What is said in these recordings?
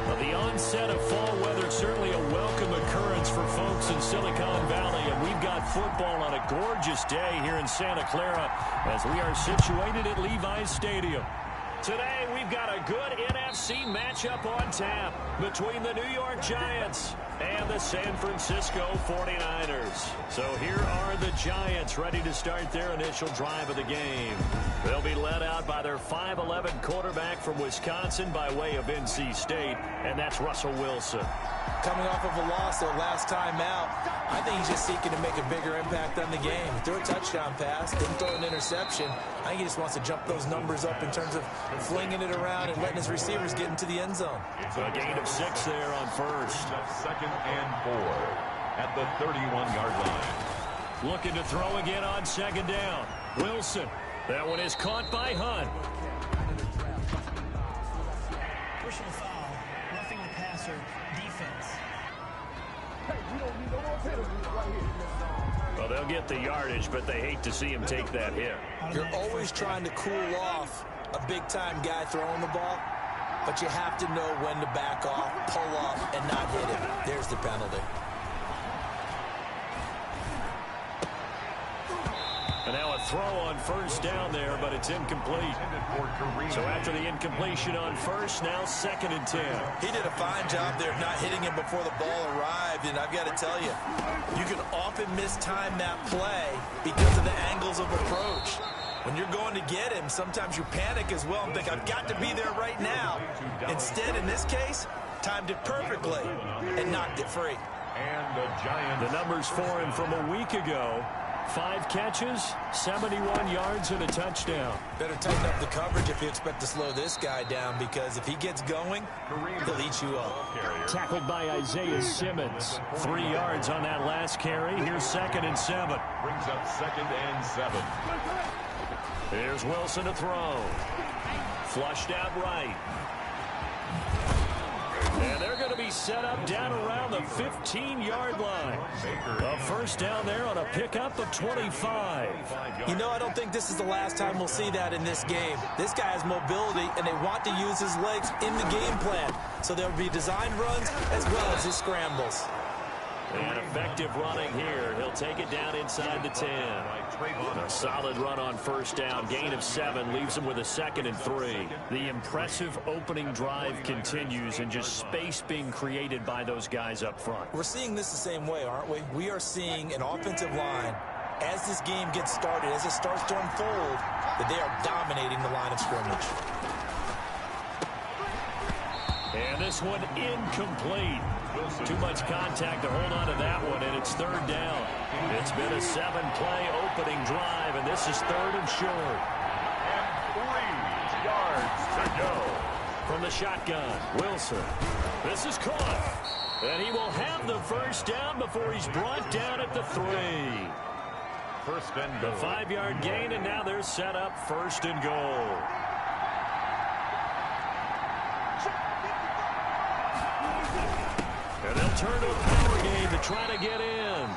Well, the onset of fall weather is certainly a welcome occurrence for folks in Silicon Valley, and we've got football on a gorgeous day here in Santa Clara as we are situated at Levi's Stadium. Today, we've got a good NFC matchup on tap between the New York Giants and the San Francisco 49ers. So here are the Giants ready to start their initial drive of the game. They'll be led out by their 5'11" quarterback from Wisconsin by way of NC State, and that's Russell Wilson. Coming off of a loss their last time out, I think he's just seeking to make a bigger impact on the game. Threw a touchdown pass, didn't throw an interception. I think he just wants to jump those numbers up in terms of flinging it around and letting his receivers get into the end zone. So a gain of 6 there on first. Second and 4 at the 31-yard line. Looking to throw again on second down. Wilson. That one is caught by Hunt. Personal foul, roughing the passer, defense. Well, they'll get the yardage, but they hate to see him take that hit. You're always trying to cool off a big-time guy throwing the ball, but you have to know when to back off, pull off, and not hit him. There's the penalty. And now a throw on first down there, but it's incomplete. So after the incompletion on first, now 2nd and 10. He did a fine job there of not hitting him before the ball arrived, and I've got to tell you, you can often mistime that play because of the angles of approach. When you're going to get him, sometimes you panic as well and think, I've got to be there right now. Instead, in this case, timed it perfectly and knocked it free. And the Giants. The numbers for him from a week ago: 5 catches, 71 yards, and a touchdown. Better tighten up the coverage if you expect to slow this guy down, because if he gets going, he'll eat you up. Tackled by Isaiah Simmons. 3 yards on that last carry. Here's 2nd and 7. Brings up 2nd and 7. Here's Wilson to throw. Flushed out right. And they're going to be set up down around the 15-yard line. A first down there on a pickup of 25. You know, I don't think this is the last time we'll see that in this game. This guy has mobility, and they want to use his legs in the game plan. So there'll be designed runs as well as his scrambles. And effective running here. He'll take it down inside the 10. A solid run on first down. Gain of 7 leaves him with a 2nd and 3. The impressive opening drive continues, and just space being created by those guys up front. We're seeing this the same way, aren't we? We are seeing an offensive line, as this game gets started, as it starts to unfold, that they are dominating the line of scrimmage. And this one incomplete. Too much contact to hold on to that one, and it's 3rd down. It's been a 7-play opening drive, and this is 3rd and short. And 3 yards to go. From the shotgun, Wilson. This is caught. And he will have the first down before he's brought down at the 3. First and goal. The 5-yard gain, and now they're set up 1st and goal. And they'll turn to a power game to try to get in.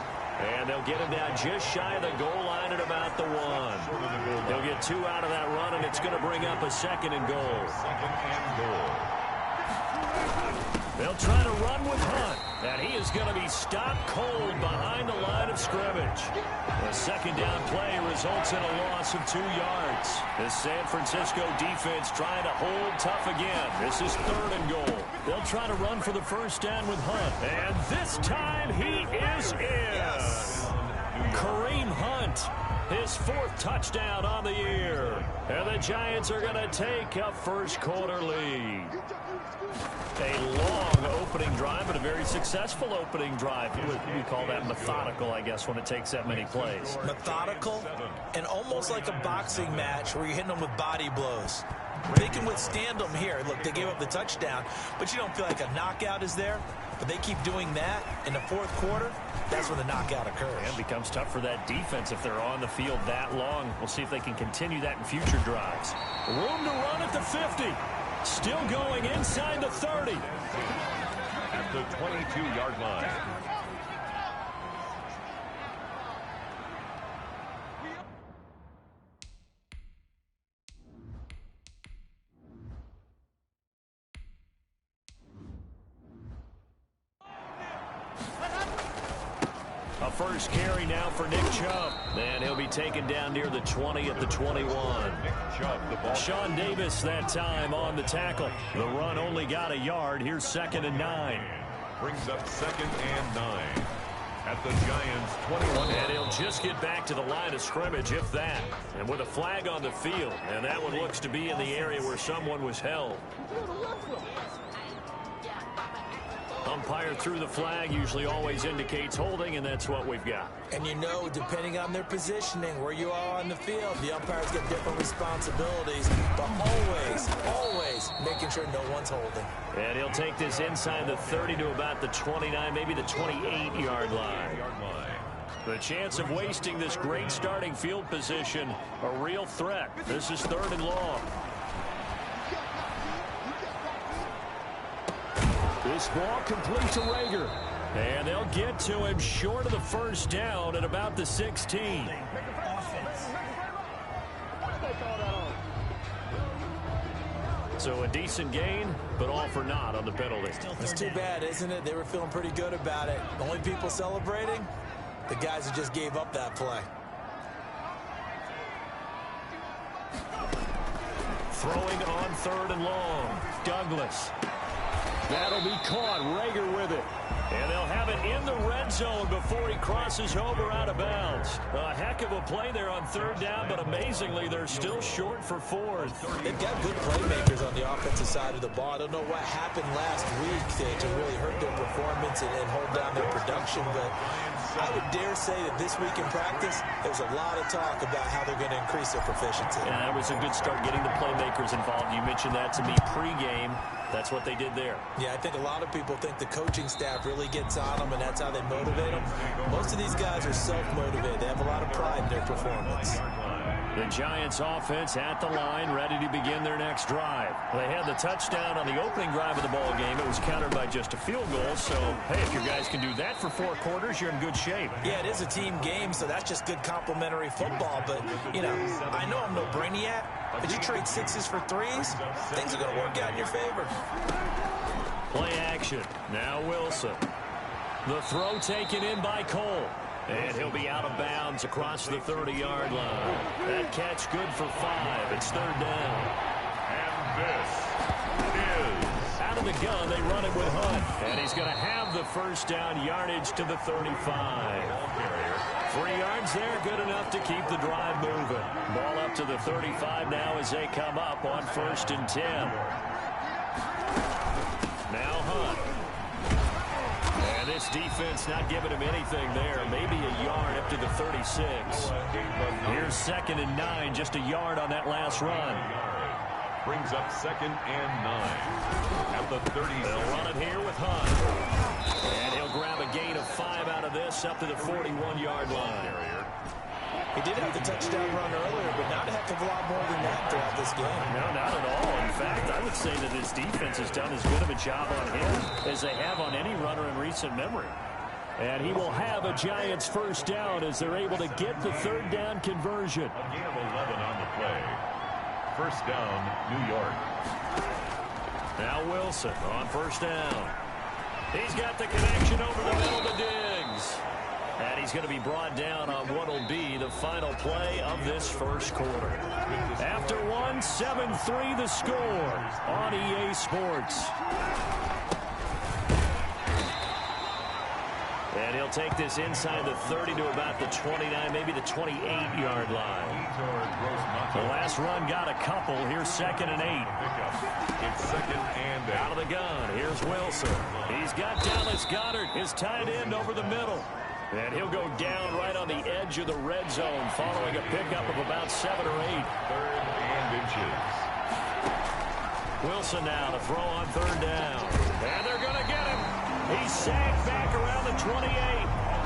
And they'll get him down just shy of the goal line at about the 1. They'll get 2 out of that run, and it's going to bring up a 2nd and goal. 2nd and goal. They'll try to run with Hunt, and he is going to be stopped cold behind the line of scrimmage. The 2nd down play results in a loss of 2 yards. The San Francisco defense trying to hold tough again. This is 3rd and goal. They'll try to run for the first down with Hunt, and this time he is in. Yes. Kareem Hunt, his 4th touchdown on the year. And the Giants are going to take a first-quarter lead. A long opening drive, but a very successful opening drive. We call that methodical, I guess, when it takes that many plays. Methodical and almost like a boxing match where you're hitting them with body blows. They can withstand them here. Look, they gave up the touchdown, but you don't feel like a knockout is there. But they keep doing that in the 4th quarter. That's when the knockout occurs. And it becomes tough for that defense if they're on the field that long. We'll see if they can continue that in future drives. Room to run at the 50. Still going inside the 30. At the 22-yard line. first carry now for Nick Chubb. And he'll be taken down near the 20 at the 21. Sean Davis that time on the tackle. The run only got a yard. Here's 2nd and 9. Brings up 2nd and 9 at the Giants' 21. And he'll just get back to the line of scrimmage, if that. And with a flag on the field. And that one looks to be in the area where someone was held. Umpire threw the flag, usually always indicates holding, and that's what we've got. And you know, depending on their positioning, where you are on the field, the umpires get different responsibilities, but always making sure no one's holding. And he'll take this inside the 30 to about the 29, maybe the 28-yard line. The chance of wasting this great starting field position, a real threat. This is 3rd and long. This ball complete to Rager. And they'll get to him short of the first down at about the 16. So a decent gain, but all for naught on the penalty. It's too bad, isn't it? They were feeling pretty good about it. The only people celebrating, the guys who just gave up that play. Throwing on 3rd and long. Douglas. That'll be caught. Rager with it. And they'll have it in the red zone before he crosses over out of bounds. A heck of a play there on 3rd down, but amazingly, they're still short for 4th. They've got good playmakers on the offensive side of the ball. I don't know what happened last week to really hurt their performance and hold down their production, but I would dare say that this week in practice, there's a lot of talk about how they're going to increase their proficiency. Yeah, that was a good start getting the playmakers involved. You mentioned that to me pregame. That's what they did there. Yeah, I think a lot of people think the coaching staff really gets on them, and that's how they motivate them. Most of these guys are self-motivated. They have a lot of pride in their performance. The Giants offense at the line, ready to begin their next drive. They had the touchdown on the opening drive of the ball game. It was countered by just a field goal. So, hey, if your guys can do that for 4 quarters, you're in good shape. Yeah, it is a team game, so that's just good complimentary football. But, you know, I know I'm no brainiac, but you trade 6s for 3s, things are going to work out in your favor. Play action. Now Wilson. The throw taken in by Cole. And he'll be out of bounds across the 30-yard line. That catch good for 5. It's 3rd down. And this is out of the gun. They run it with Hunt. And he's going to have the first down yardage to the 35. 3 yards there, good enough to keep the drive moving. Ball up to the 35 now as they come up on 1st and 10. Now Hunt. And this defense not giving him anything there. Maybe a yard up to the 36. Here's 2nd and 9, just a yard on that last run. brings up 2nd and 9 at the 30. They'll run it here with Hunt. And he'll grab a gain of 5 out of this up to the 41-yard line. He did have the touchdown run earlier, but not a heck of a lot more than that throughout this game. No, not at all. In fact, I would say that his defense has done as good of a job on him as they have on any runner in recent memory. And he will have a Giants first down as they're able to get the third down conversion. A gain of 11 on the play. First down, New York. Now Wilson on first down. He's got the connection over the middle to Diggs. And he's going to be brought down on what will be the final play of this first quarter. After one, 7-3 the score on EA Sports. And he'll take this inside the 30 to about the 29, maybe the 28-yard line. The last run got a couple. Here's 2nd and 8. It's 2nd and 8. Out of the gun, here's Wilson. He's got Dallas Goedert, his tight end, over the middle. And he'll go down right on the edge of the red zone following a pickup of about 7 or 8. 3rd and inches. Wilson now to throw on third down. And they're going to get him. He's sacked back around the 28.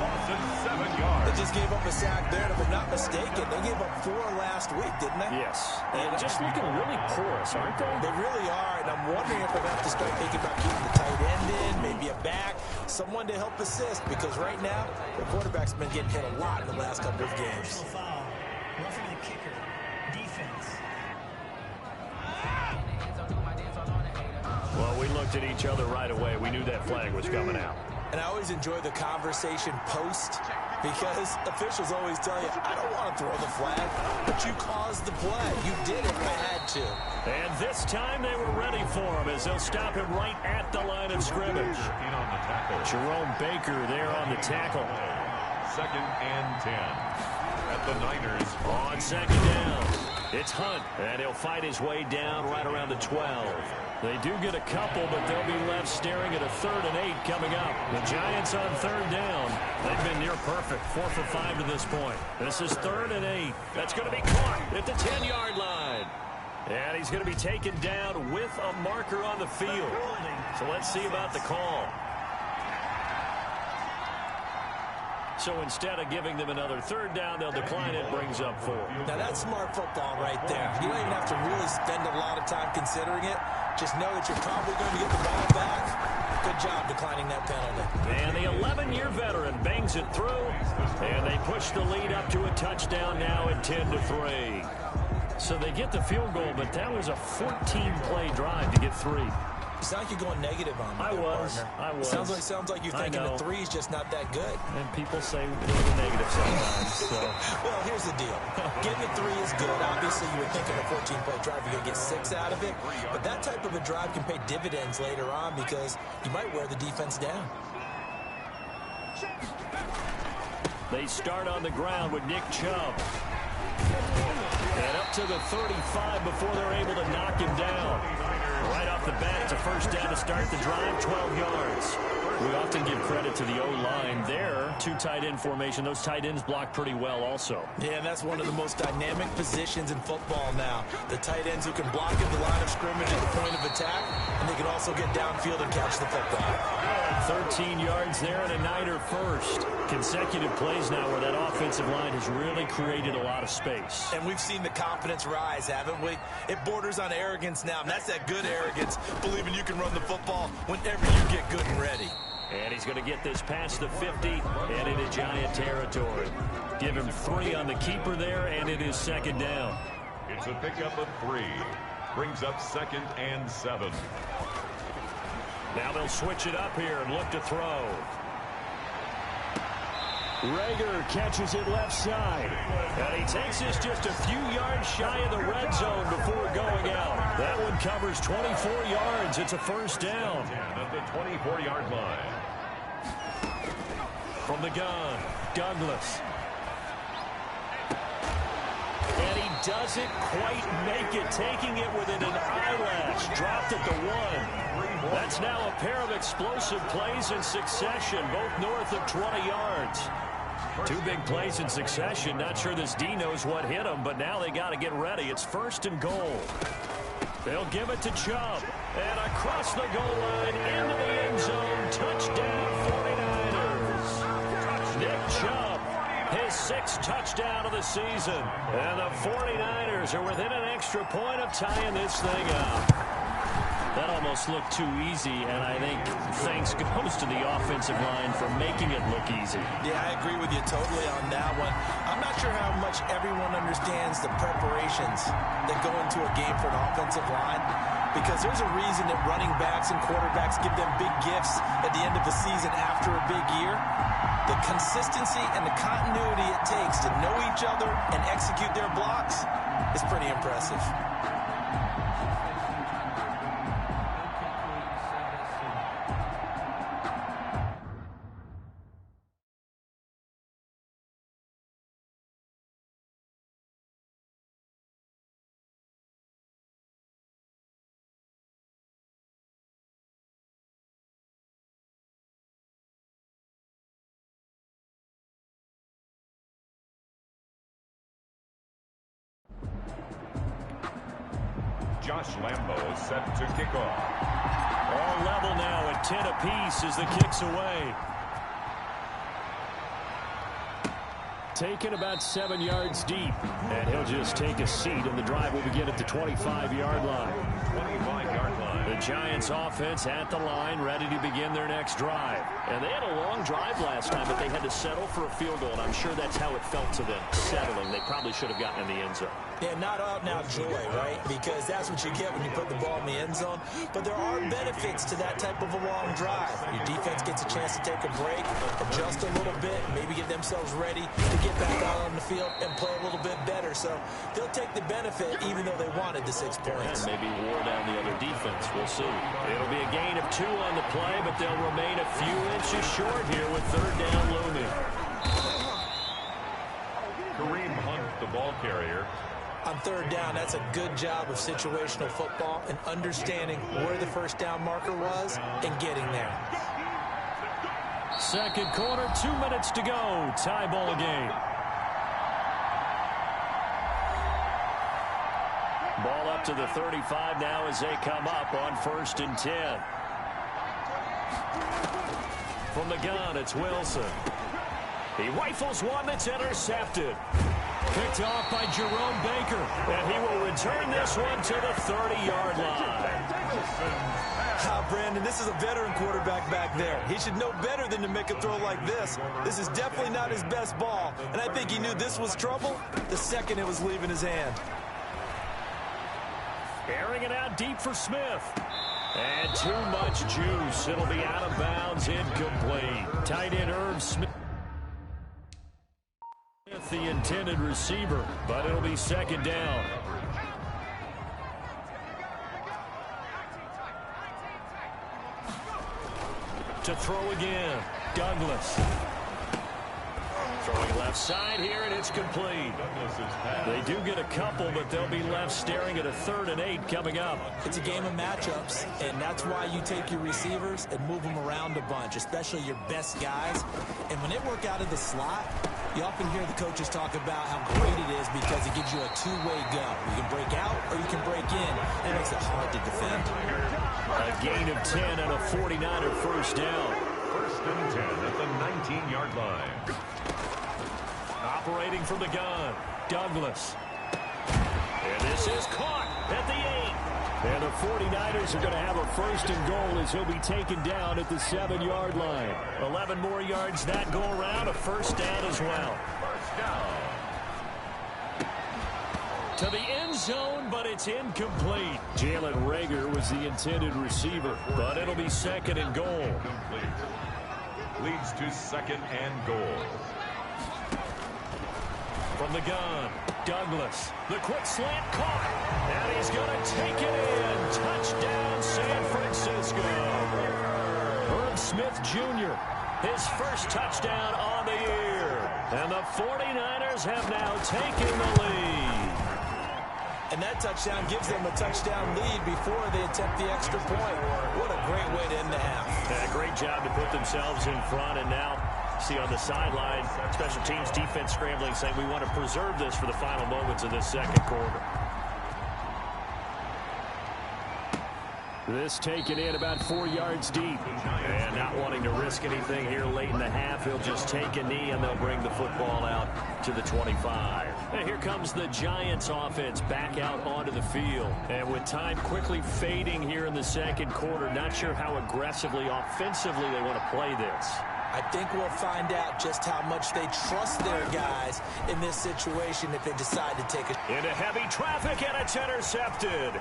Loss of 7 yards. They just gave up a sack there, and if I'm not mistaken, they gave up 4 last week, didn't they? Yes. And just looking really porous, aren't they? They really are, and I'm wondering if they have to start thinking about keeping the tight end in, maybe a back, someone to help assist, because right now, the quarterback's been getting hit a lot in the last couple of games. Foul. Roughing the kicker. Defense. Well, we looked at each other right away. We knew that flag was coming out. And I always enjoy the conversation post because officials always tell you, I don't want to throw the flag, but you caused the play. You did it. I had to. And this time they were ready for him as they'll stop him right at the line of scrimmage. In on the tackle. Jerome Baker there on the tackle. 2nd and 10. At the Niners. On 2nd down, it's Hunt, and he'll fight his way down right around the 12. They do get a couple, but they'll be left staring at a 3rd and 8 coming up. The Giants on 3rd down. They've been near perfect, 4 for 5 to this point. This is 3rd and 8. That's going to be caught at the 10-yard line. And he's going to be taken down with a marker on the field. So let's see about the call. So instead of giving them another 3rd down, they'll decline it, brings up 4. Now that's smart football right there. You don't even have to really spend a lot of time considering it. Just know that you're probably going to get the ball back. Good job declining that penalty. And the 11-year veteran bangs it through, and they push the lead up to a touchdown now at 10-3. So they get the field goal, but that was a 14-play drive to get 3. You sound like you're going negative on me. I was. Sounds like you're thinking the 3's just not that good. And people say we're negative sometimes. So. Well, here's the deal. Getting a 3 is good. Obviously, you would think in a 14-play drive you're going to get 6 out of it. But that type of a drive can pay dividends later on because you might wear the defense down. They start on the ground with Nick Chubb. And up to the 35 before they're able to knock him down. Right off the bat, it's a 1st down to start the drive, 12 yards. We often give credit to the O-line there. 2 tight end formation. Those tight ends block pretty well also. Yeah, and that's one of the most dynamic positions in football now. The tight ends who can block at the line of scrimmage at the point of attack, and they can also get downfield and catch the football. 13 yards there and a Niner first. Consecutive plays now where that offensive line has really created a lot of space. And we've seen the confidence rise, haven't we? It borders on arrogance now, and that's that good arrogance, believing you can run the football whenever you get good and ready. And he's going to get this past the 50 and into Giant territory. Give him 3 on the keeper there, and it is 2nd down. It's a pickup of 3. Brings up 2nd and 7. Now they'll switch it up here and look to throw. Rager catches it left side. And he takes this just a few yards shy of the red zone before going out. That one covers 24 yards. It's a 1st down. At the 24-yard line. From the gun, Douglas. And he doesn't quite make it, taking it within an eyelash. Dropped at the 1. That's now a pair of explosive plays in succession, both north of 20 yards. 2 big plays in succession. Not sure this D knows what hit him, but now they got to get ready. It's 1st and goal. They'll give it to Chubb. And across the goal line, into the end zone. Touchdown, 49ers. Nick Chubb, his 6th touchdown of the season. And the 49ers are within an extra point of tying this thing up. That almost looked too easy, and I think thanks goes to the offensive line for making it look easy. Yeah, I agree with you totally on that one. I'm not sure how much everyone understands the preparations that go into a game for an offensive line, because there's a reason that running backs and quarterbacks give them big gifts at the end of the season after a big year. The consistency and the continuity it takes to know each other and execute their blocks is pretty impressive. Josh Lambo is set to kick off. All level now at 10 apiece as the kick's away. Taken about 7 yards deep. And he'll just take a seat, and the drive will begin at the 25-yard line. 25-yard line. The Giants offense at the line, ready to begin their next drive. And they had a long drive last time, but they had to settle for a field goal, and I'm sure that's how it felt to them, settling. They probably should have gotten in the end zone. Yeah, not out-and-out joy, right? Because that's what you get when you put the ball in the end zone. But there are benefits to that type of a long drive. Your defense gets a chance to take a break, adjust a little bit, maybe get themselves ready to get back out on the field and play a little bit better. So they'll take the benefit even though they wanted the 6 points. And maybe wore down the other defense. We'll see. It'll be a gain of 2 on the play, but they'll remain a few inches short here with third down looming. Kareem Hunt, the ball carrier. On third down, that's a good job of situational football and understanding where the first down marker was and getting there. Second quarter, 2 minutes to go. Tie ball game. Ball up to the 35 now as they come up on 1st and 10. From the gun, it's Wilson. He rifles one that's intercepted. Picked off by Jerome Baker, and he will return this one to the 30-yard line. Brandon, this is a veteran quarterback back there. He should know better than to make a throw like this. This is definitely not his best ball, and I think he knew this was trouble the second it was leaving his hand. Airing it out deep for Smith. And too much juice. It'll be out of bounds, incomplete. Tight end Irv Smith, the intended receiver, but it'll be second down. To throw again, Douglas. Throwing left side here, and it's complete. They do get a couple, but they'll be left staring at a 3rd and 8 coming up. It's a game of matchups, and that's why you take your receivers and move them around a bunch, especially your best guys. And when they work out of the slot, you often hear the coaches talk about how great it is because it gives you a two-way go. You can break out or you can break in. It makes it hard to defend. A gain of 10 and a 49er first down. 1st and 10 at the 19-yard line. Operating from the gun, Douglas. And this is caught at the 8. And the 49ers are going to have a 1st and goal as he'll be taken down at the 7-yard line. 11 more yards that go around, a first down as well. First down. To the end zone, but it's incomplete. Jalen Reagor was the intended receiver, but it'll be 2nd and goal. Complete. Leads to 2nd and goal. From the gun, Douglas. The quick slant caught. And he's going to take it in. Touchdown, San Francisco. Irv Smith Jr., his first touchdown on the year. And the 49ers have now taken the lead. And that touchdown gives them a touchdown lead before they attempt the extra point. What a great way to end the half. And a great job to put themselves in front, and now see on the sideline, special teams defense scrambling, saying we want to preserve this for the final moments of this second quarter. This taken in about 4 yards deep. And not wanting to risk anything here late in the half, he'll just take a knee and they'll bring the football out to the 25. And here comes the Giants offense back out onto the field. And with time quickly fading here in the second quarter, not sure how aggressively, offensively they want to play this. I think we'll find out just how much they trust their guys in this situation if they decide to take it. Into heavy traffic, and it's intercepted.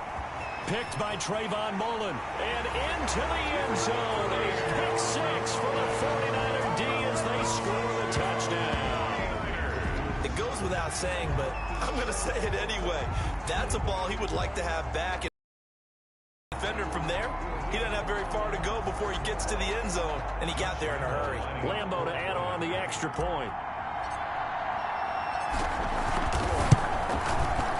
Picked by Trayvon Mullen, and into the end zone. A pick 6 for the 49er D as they score the touchdown. It goes without saying, but I'm going to say it anyway. That's a ball he would like to have back. And defender from there, he doesn't have very far to go before he gets to the end zone, and he got there in a hurry. Lambo to add on the extra point.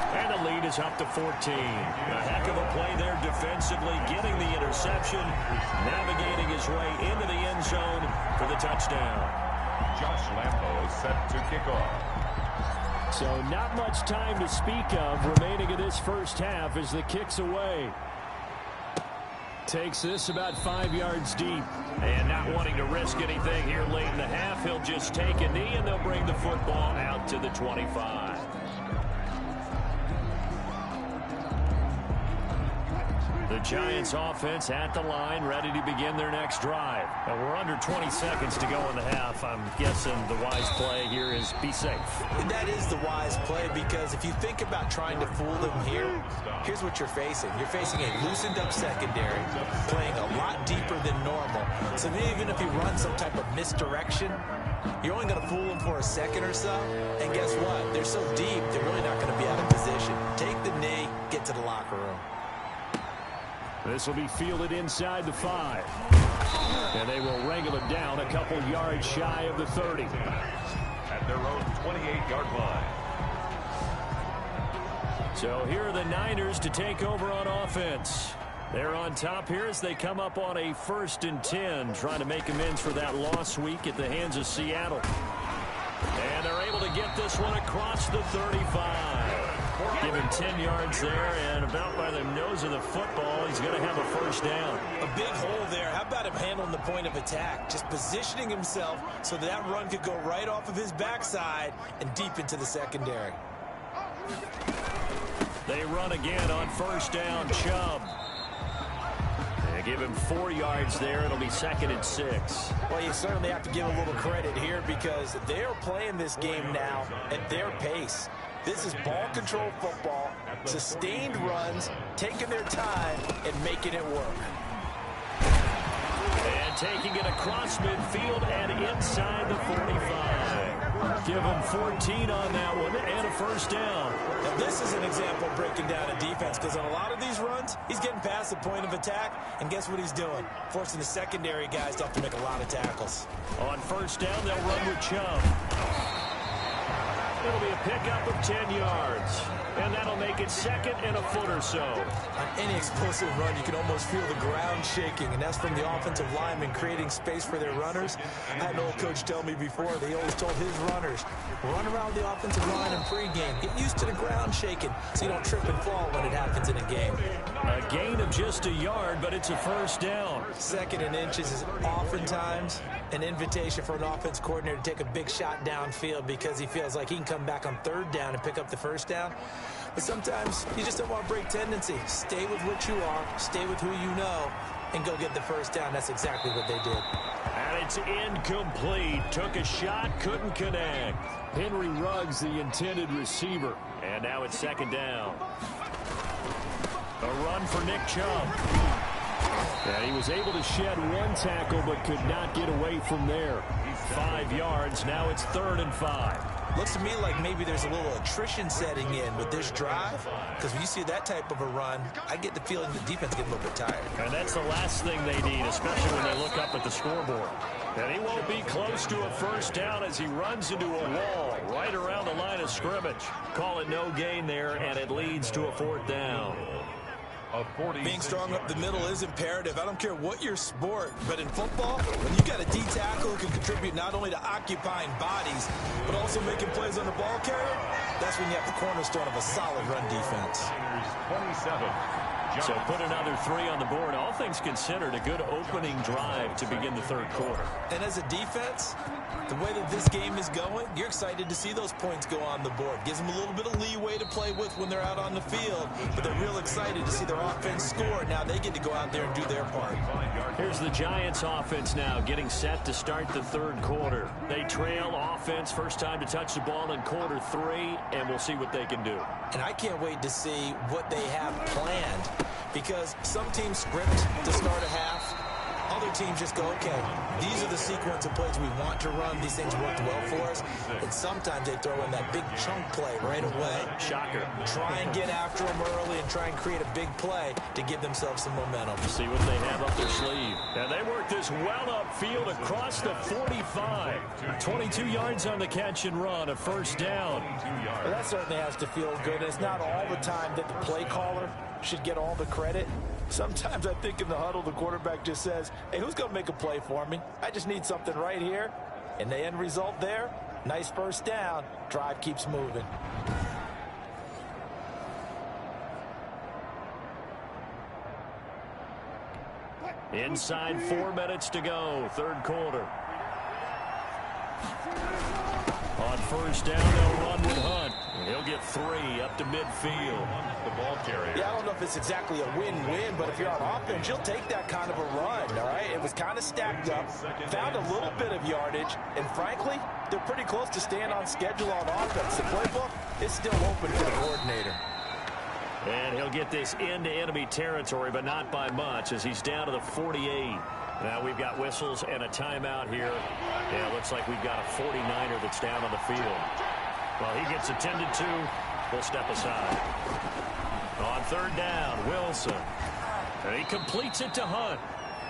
And the lead is up to 14. A heck of a play there defensively, getting the interception, navigating his way into the end zone for the touchdown. Josh Lambo set to kick off. So not much time to speak of remaining in this first half as the kick's away. Takes this about 5 yards deep. And not wanting to risk anything here late in the half, he'll just take a knee and they'll bring the football out to the 25. The The Giants offense at the line, ready to begin their next drive. And we're under 20 seconds to go in the half. I'm guessing the wise play here is be safe. And that is the wise play, because if you think about trying to fool them here, here's what you're facing. You're facing a loosened up secondary, playing a lot deeper than normal. So even if you run some type of misdirection, you're only going to fool them for a second or so. And guess what? They're so deep, they're really not going to be out of position. Take the knee, get to the locker room. This will be fielded inside the 5. And they will wrangle it down a couple yards shy of the 30. At their own 28-yard line. So here are the Niners to take over on offense. They're on top here as they come up on a 1st and 10, trying to make amends for that loss week at the hands of Seattle. And they're able to get this one across the 35. Give him 10 yards there, and about by the nose of the football, he's going to have a 1st down. A big hole there. How about him handling the point of attack? Just positioning himself so that run could go right off of his backside and deep into the secondary. They run again on 1st down, Chubb. They give him 4 yards there. It'll be 2nd and 6. Well, you certainly have to give a little credit here, because they're playing this game now at their pace. This is ball control football, sustained runs, taking their time and making it work. And taking it across midfield and inside the 45. Give him 14 on that one and a 1st down. Now, this is an example of breaking down a defense, because on a lot of these runs, he's getting past the point of attack, and guess what he's doing? Forcing the secondary guys to have to make a lot of tackles. On 1st down, they'll run with Chubb. It'll be a pickup of 10 yards. And that'll make it 2nd and a foot or so. On any explosive run, you can almost feel the ground shaking, and that's from the offensive linemen creating space for their runners. I had an old coach tell me before, they always told his runners, run around the offensive line in pregame. Get used to the ground shaking so you don't trip and fall when it happens in a game. A gain of just a yard, but it's a 1st down. 2nd and inches is oftentimes an invitation for an offense coordinator to take a big shot downfield, because he feels like he can come back on 3rd down and pick up the 1st down. But sometimes you just don't want to break tendency. Stay with what you are, stay with who you know, and go get the 1st down. That's exactly what they did. And it's incomplete. Took a shot, couldn't connect. Henry Ruggs, the intended receiver. And now it's 2nd down. A run for Nick Chubb. And he was able to shed 1 tackle, but could not get away from there. 5 yards. Now it's 3rd and 5. Looks to me like maybe there's a little attrition setting in with this drive, because when you see that type of a run, I get the feeling the defense gets a little bit tired. And that's the last thing they need, especially when they look up at the scoreboard. And he won't be close to a 1st down as he runs into a wall right around the line of scrimmage. Call it no gain there, and it leads to a 4th down. Being strong up the middle is imperative. I don't care what your sport, but in football, when you got a D tackle who can contribute not only to occupying bodies, but also making plays on the ball carrier, that's when you have the cornerstone of a solid run defense. 27. So put another 3 on the board. All things considered, a good opening drive to begin the 3rd quarter. And as a defense, the way that this game is going, you're excited to see those points go on the board. Gives them a little bit of leeway to play with when they're out on the field, but they're real excited to see their offense score. Now they get to go out there and do their part. Here's the Giants offense now getting set to start the 3rd quarter. They trail offense, first time to touch the ball in quarter 3, and we'll see what they can do. And I can't wait to see what they have planned, because some teams script to start a half. Other teams just go, okay, these are the sequence of plays we want to run. These things worked well for us. And sometimes they throw in that big chunk play right away. Shocker. Try and get after them early and try and create a big play to give themselves some momentum. See what they have up their sleeve. And they work this well upfield across the 45. 22 yards on the catch and run, a 1st down. Well, that certainly has to feel good. It's not all the time that the play caller should get all the credit. Sometimes I think in the huddle, the quarterback just says, hey, who's going to make a play for me? I just need something right here. And the end result there, nice 1st down. Drive keeps moving. Inside 4 minutes to go, 3rd quarter. On 1st down, they'll run with Hunt. He'll get 3 up to midfield. The ball carrier. Yeah, I don't know if it's exactly a win-win, but if you're on offense, you'll take that kind of a run, all right? It was kind of stacked up, found a little bit of yardage, and frankly, they're pretty close to staying on schedule on offense. The playbook is still open for the coordinator. And he'll get this into enemy territory, but not by much, as he's down to the 48. Now we've got whistles and a timeout here. Yeah, it looks like we've got a 49er that's down on the field. Well, he gets attended to. We'll step aside. On third down, Wilson. And he completes it to Hunt.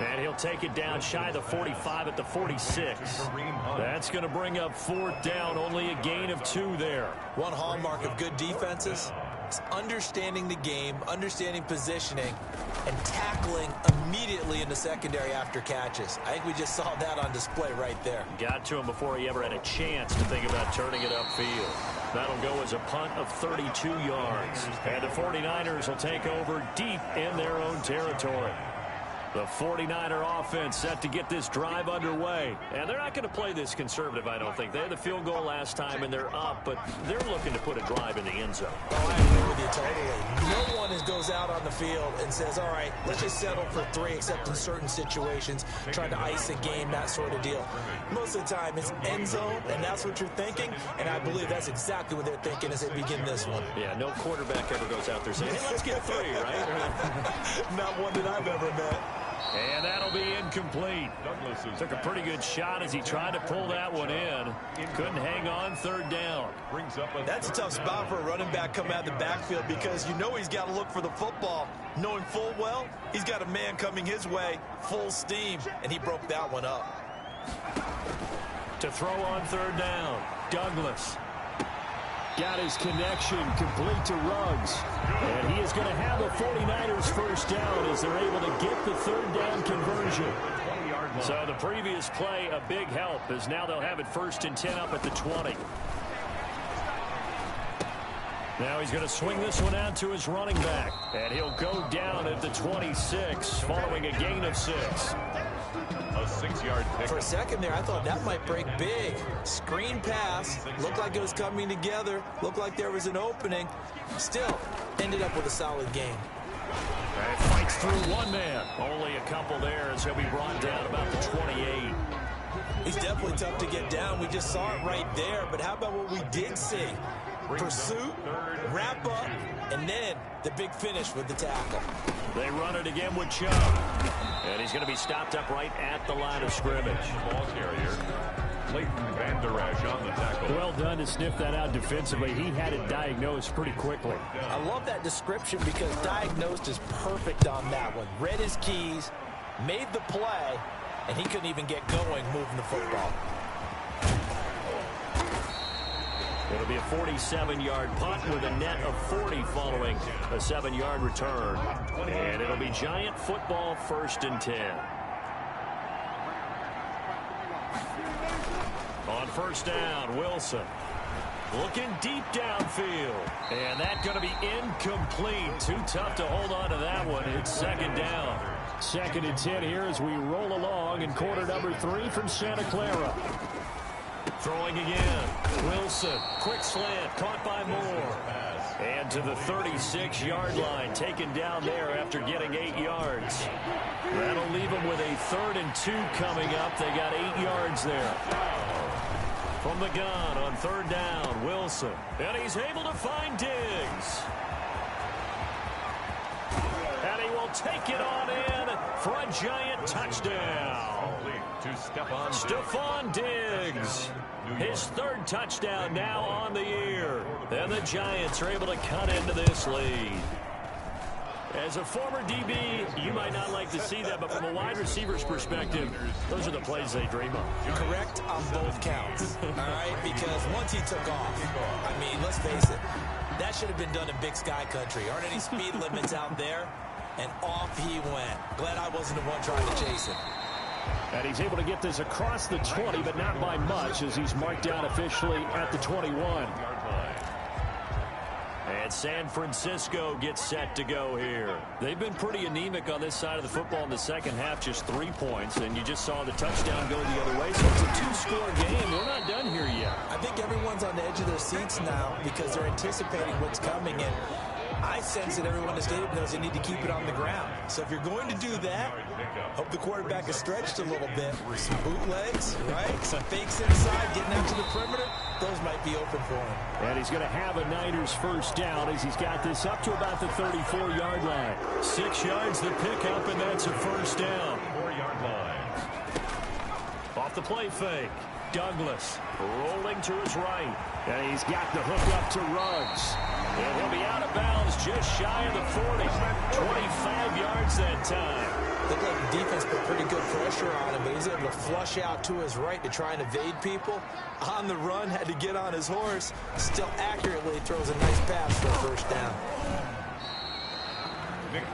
And he'll take it down shy of the 45 at the 46. That's going to bring up fourth down, only a gain of 2 there. One hallmark of good defenses is understanding the game, understanding positioning, and tackling immediately in the secondary after catches. I think we just saw that on display right there. Got to him before he ever had a chance to think about turning it upfield. That'll go as a punt of 32 yards. And the 49ers will take over deep in their own territory. The 49er offense set to get this drive underway. And they're not going to play this conservative, I don't think. They had the field goal last time, and they're up, but they're looking to put a drive in the end zone. Oh, I agree with you totally. No one goes out on the field and says, all right, let's just settle for 3, except in certain situations, trying to ice a game, that sort of deal. Most of the time, it's end zone, and that's what you're thinking, and I believe that's exactly what they're thinking as they begin this one. Yeah, no quarterback ever goes out there saying, hey, let's get 3, right? Not one that I've ever met. And that'll be incomplete. Took a pretty good shot as he tried to pull that one in. Couldn't hang on third down. That's a tough spot for a running back coming out of the backfield because you know he's got to look for the football, knowing full well he's got a man coming his way, full steam, and he broke that one up. To throw on third down, Douglas. Got his connection complete to Ruggs. And he is going to have the 49ers first down as they're able to get the third down conversion. So the previous play, a big help, as now they'll have it 1st and 10 up at the 20. Now he's going to swing this one out to his running back. And he'll go down at the 26 following a gain of 6. A 6-yard pick. For a second there, I thought that might break big. Screen pass. Looked like it was coming together. Looked like there was an opening. Still, ended up with a solid game. And it fights through one man. Only a couple there as he'll be brought down about the 28. He's definitely tough to get down. We just saw it right there. But how about what we did see? Pursuit, wrap up, and then the big finish with the tackle. They run it again with Chubb. And he's going to be stopped up right at the line of scrimmage. Ball carrier. Clayton Van Der Esch on the tackle. Well done to sniff that out defensively. He had it diagnosed pretty quickly. I love that description because diagnosed is perfect on that one. Read his keys, made the play, and he couldn't even get going moving the football. It'll be a 47-yard punt with a net of 40 following a 7-yard return. And it'll be Giant football 1st and 10. On first down, Wilson. Looking deep downfield. And that's going to be incomplete. Too tough to hold on to that one. It's 2nd down. 2nd and 10 here as we roll along in quarter number 3 from Santa Clara. Throwing again. Wilson. Quick slant. Caught by Moore. And to the 36-yard line. Taken down there after getting 8 yards. That'll leave them with a 3rd and 2 coming up. They got 8 yards there. From the gun on 3rd down. Wilson. And he's able to find Diggs. And he will take it on in for a Giant touchdown. To Stephon Diggs. His 3rd touchdown now on the year. And the Giants are able to cut into this lead. As a former DB, you might not like to see that, but from a wide receiver's perspective, those are the plays they dream of. Correct on both counts, all right? Because once he took off, I mean, let's face it, that should have been done in Big Sky Country. Aren't any speed limits out there? And off he went. Glad I wasn't the one trying to chase him. And he's able to get this across the 20, but not by much, as he's marked down officially at the 21. And San Francisco gets set to go here. They've been pretty anemic on this side of the football in the second half, just 3 points, and you just saw the touchdown go the other way. So it's a 2-score game. We're not done here yet. I think everyone's on the edge of their seats now because they're anticipating what's coming, and I sense that everyone in the stadium knows they need to keep it on the ground. So if you're going to do that, hope the quarterback is stretched a little bit. Some bootlegs, right? Some fakes inside, getting out to the perimeter. Those might be open for him. And he's going to have a Niners first down as he's got this up to about the 34-yard line. 6 yards the pickup, and that's a first down. 4-yard line. Off the play fake. Douglas rolling to his right. And he's got the hook up to Ruggs. And he'll be out of bounds just shy of the 40. 25 yards that time. Looked like the defense put pretty good pressure on him, but he's able to flush out to his right to try and evade people. On the run, had to get on his horse. Still accurately throws a nice pass for a first down.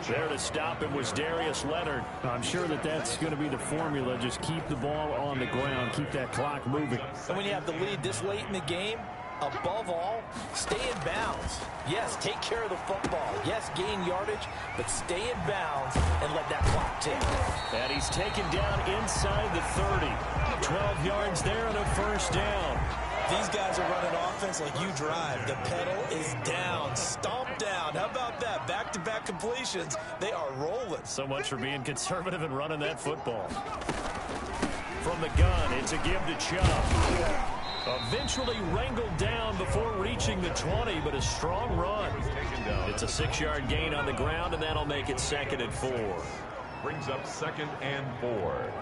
There to stop him was Darius Leonard. I'm sure that that's going to be the formula. Just keep the ball on the ground. Keep that clock moving. And when you have the lead this late in the game, above all, stay in bounds. Yes, take care of the football. Yes, gain yardage, but stay in bounds and let that clock tick. And he's taken down inside the 30. 12 yards there and a first down. These guys are running offense like you drive. The pedal is down, stomp down. How about that? Back-to-back completions. They are rolling. So much for being conservative and running that football. From the gun, it's a give to Chubb. Eventually wrangled down before reaching the 20, but a strong run. It's a 6-yard gain on the ground, and that'll make it 2nd and 4. Brings up 2nd and 4.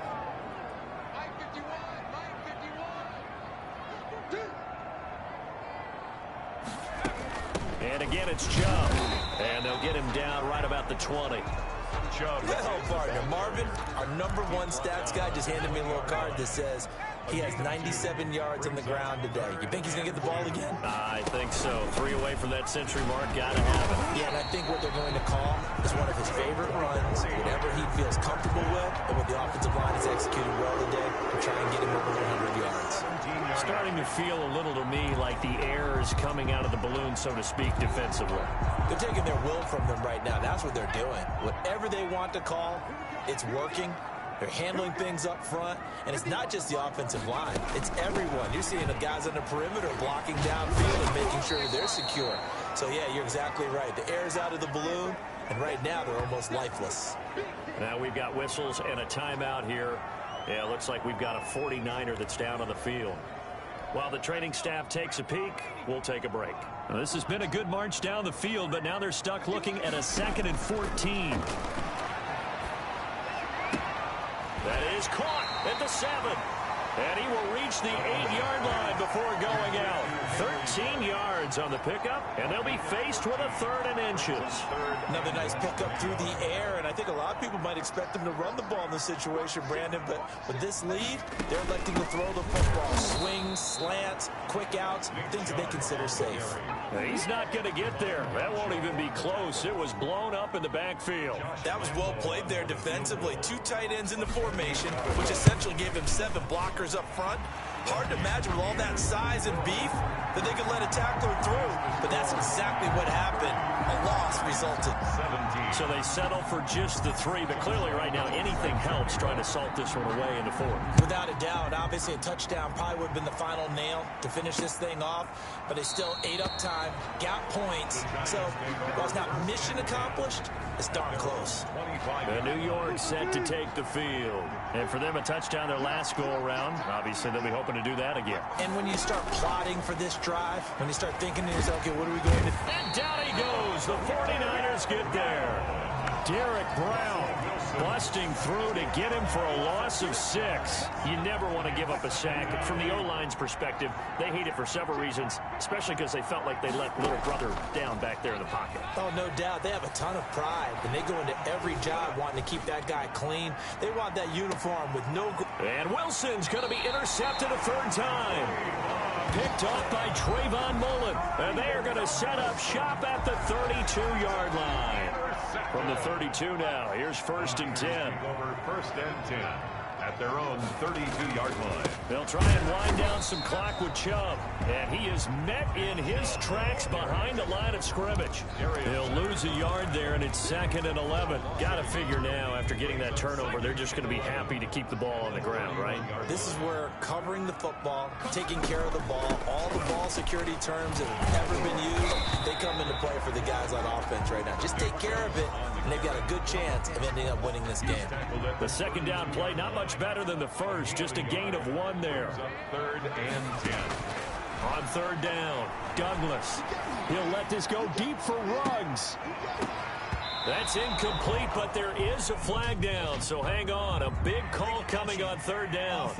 And again, it's Chubb. And they'll get him down right about the 20. Chubb. Well, partner, Marvin, our #1 stats guy, just handed me a little card that says he has 97 yards on the ground today. You think he's going to get the ball again? I think so. 3 away from that century mark. Got to have it. Yeah, and I think what they're going to call is one of his favorite runs, whatever he feels comfortable with, and what the offensive line has executed well today, and try and get him over 100 yards. Starting to feel a little to me like the air is coming out of the balloon, so to speak, defensively. They're taking their will from them right now. That's what they're doing. Whatever they want to call, it's working. They're handling things up front, and it's not just the offensive line. It's everyone. You're seeing the guys on the perimeter blocking downfield and making sure they're secure. So, yeah, you're exactly right. The air's out of the balloon, and right now they're almost lifeless. Now we've got whistles and a timeout here. Yeah, it looks like we've got a 49er that's down on the field. While the training staff takes a peek, we'll take a break. Now, this has been a good march down the field, but now they're stuck looking at a 2nd and 14. That is caught at the 7. And he will reach the 8-yard line before going out. 13 yards on the pickup, and they'll be faced with a 3rd and inches. Another nice pickup through the air, and I think a lot of people might expect them to run the ball in this situation, Brandon, but with this lead, they're electing to throw the football. Swings, slants, quick outs, things that they consider safe. He's not going to get there. That won't even be close. It was blown up in the backfield. That was well played there defensively. 2 tight ends in the formation, which essentially gave him 7 blockers up front. Hard to imagine with all that size and beef that they could let a tackler through, but that's exactly what happened. A loss resulted. 17. So they settle for just the 3, but clearly right now anything helps trying to salt this one away in the 4th. Without a doubt, obviously a touchdown probably would have been the final nail to finish this thing off, but they still ate up time, got points, so while it's not mission accomplished, it's darn close. And New York set to take the field. And for them, a touchdown their last go-around. Obviously, they'll be hoping to do that again. And when you start plotting for this drive, when you start thinking to yourself, okay, what are we going to do? And down he goes. The 49ers get there. Derek Brown busting through to get him for a loss of 6. You never want to give up a sack. From the O-line's perspective, they hate it for several reasons, especially because they felt like they let little brother down back there in the pocket. Oh, no doubt. They have a ton of pride, and they go into every job wanting to keep that guy clean. They want that uniform with no... And Wilson's going to be intercepted a 3rd time. Picked off by Trayvon Mullen. And they are going to set up shop at the 32-yard line. From the 32 now, here's 1st and 10. Over 1st and 10. at their own 32-yard line. They'll try and wind down some clock with Chubb, and he is met in his tracks behind the line of scrimmage. He'll lose a yard there, and it's 2nd and 11. Got to figure now, after getting that turnover, they're just going to be happy to keep the ball on the ground, right? This is where covering the football, taking care of the ball, all the ball security terms that have ever been used, they come into play for the guys on offense right now. Just take care of it, and they've got a good chance of ending up winning this game. The second down play, not much better than the first, just a gain of 1 there. 3rd and 10. On 3rd down, Douglas. He'll let this go deep for Ruggs. That's incomplete, but there is a flag down, so hang on. A big call coming on 3rd down.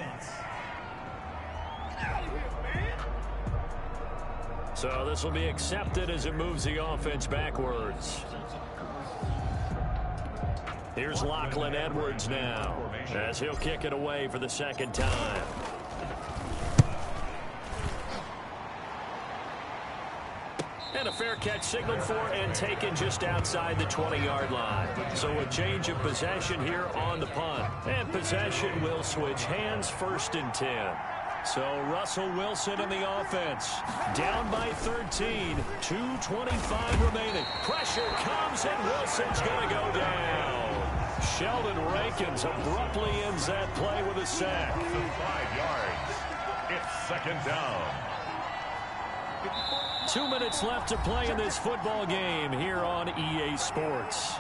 So this will be accepted as it moves the offense backwards. Here's Lachlan Edwards now, as he'll kick it away for the 2nd time. And a fair catch signaled for and taken just outside the 20-yard line. So a change of possession here on the punt. And possession will switch hands, 1st and 10. So Russell Wilson in the offense. Down by 13, 2:25 remaining. Pressure comes, and Wilson's going to go down. Sheldon Rankins abruptly ends that play with a sack. 5 yards. It's 2nd down. 2 minutes left to play in this football game here on EA Sports.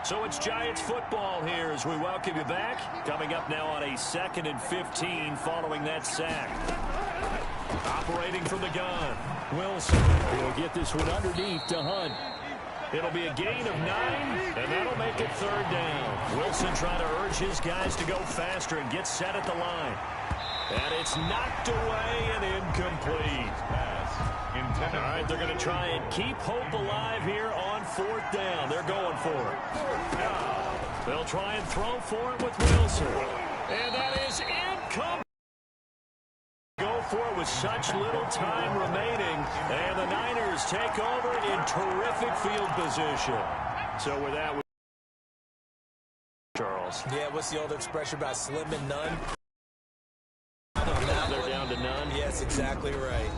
So it's Giants football here as we welcome you back. Coming up now on a 2nd and 15 following that sack. Operating from the gun, Wilson will get this one underneath to Hunt. It'll be a gain of 9, and that'll make it 3rd down. Wilson trying to urge his guys to go faster and get set at the line. And it's knocked away and incomplete. All right, they're going to try and keep hope alive here on 4th down. They're going for it. They'll try and throw for it with Wilson. And that is incomplete. Go for it with such little time remaining. And the Niners take over in terrific field position. So with that, Charles. Yeah, what's the old expression about slim and none? They're down to none. Yes, exactly right.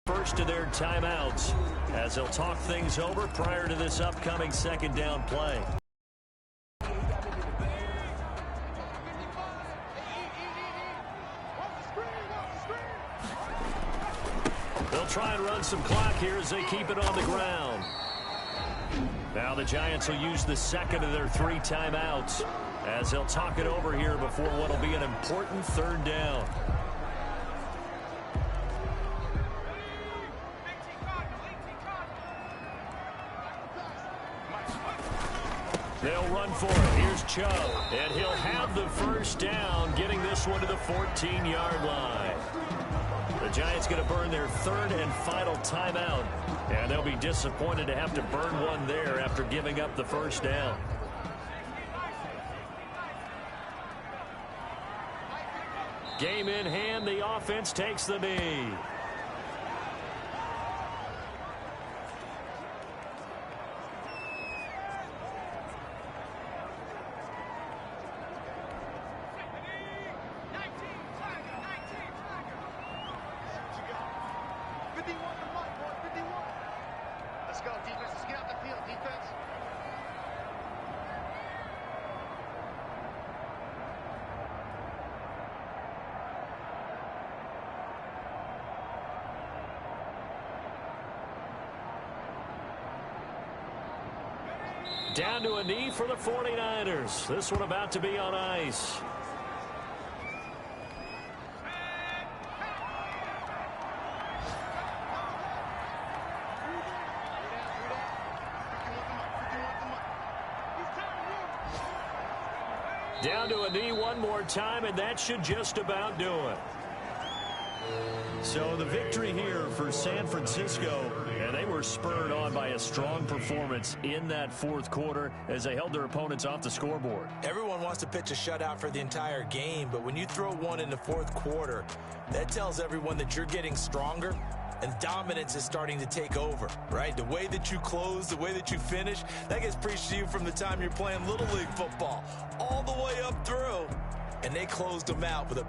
First of their timeouts as they'll talk things over prior to this upcoming 2nd down play. They'll try and run some clock here as they keep it on the ground. Now the Giants will use the 2nd of their 3 timeouts as they'll talk it over here before what will be an important 3rd down. They'll run for it. Here's Chubb, and he'll have the 1st down, getting this one to the 14-yard line. The Giants going to burn their 3rd and final timeout, and they'll be disappointed to have to burn one there after giving up the 1st down. Game in hand, the offense takes the knee. Let's go, defense. Let's get out the field, defense. Down to a knee for the 49ers. This one about to be on ice. Down to a knee one more time, and that should just about do it. So the victory here for San Francisco, and they were spurred on by a strong performance in that 4th quarter as they held their opponents off the scoreboard. Everyone wants to pitch a shutout for the entire game, but when you throw one in the 4th quarter, that tells everyone that you're getting stronger and dominance is starting to take over, right? The way that you close, the way that you finish, that gets preached to you from the time you're playing Little League football all the way up through. And they closed them out with a